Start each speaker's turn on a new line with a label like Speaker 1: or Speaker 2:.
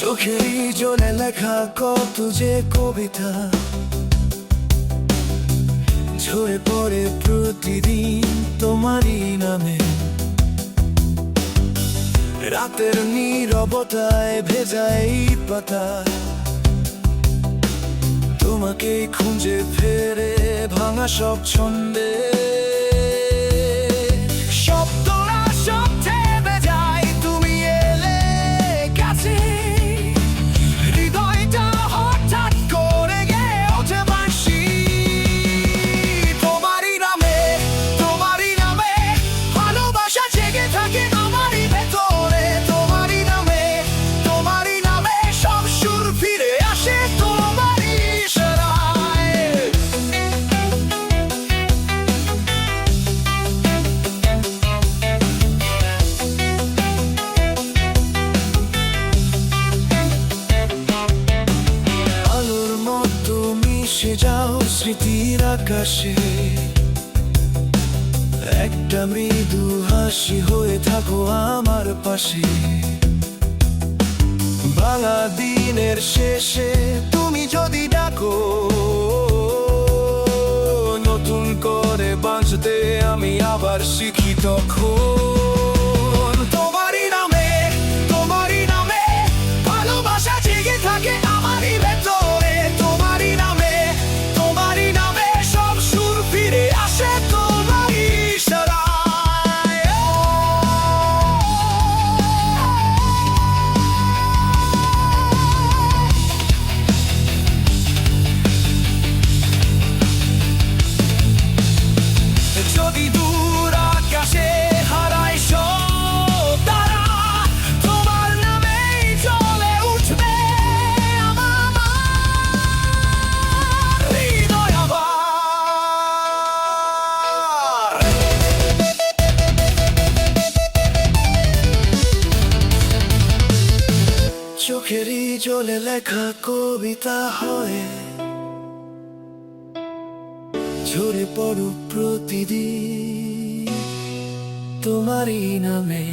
Speaker 1: চোখেরই জলে লেখা কত যে কবিতা ঝরে পড়ে প্রতিদিন তোমারই নামে। রাতের নীরবতায় ভেজাই পাতা তোমাকে খুঁজে ফেরে ভাঙা সব ছন্দে। শব্দরা সব থেমে যায় তুমি এলে কাছে, হৃদয়টা হঠাৎ করে গেয়ে ওঠে বাঁশি। তোমারই নামে ভালোবাসা জেগে থাকে আমারই ভেতরে। তোমারই নামে সব সুর ফিরে আসে তোমারই ইশারায়। আলোর মতো মিশে যাও স্মৃতির আকাশে, একটা মৃদু হাসি হয়ে থাকো আমার পাশে। ভাঙা দিনের শেষে তুমি যদি ডাকো, নতুন করে বাঁচতে আমি আবার শিখি তখন। তোমারই নামে ভালোবাসা জেগে থাকে আমারই ভেতরে। তোমারই নামে সব সুর ফিরে আসে তোমারই ইশারায়। যদি দূর আকাশে হারায় সব তারা, তোমার নামেই জ্বলে উঠবে আমার হৃদয় আবার। চোখেরই জলে লেখা কবিতা হয় ঝরে পড়ো প্রতিদিন তোমারই নামে।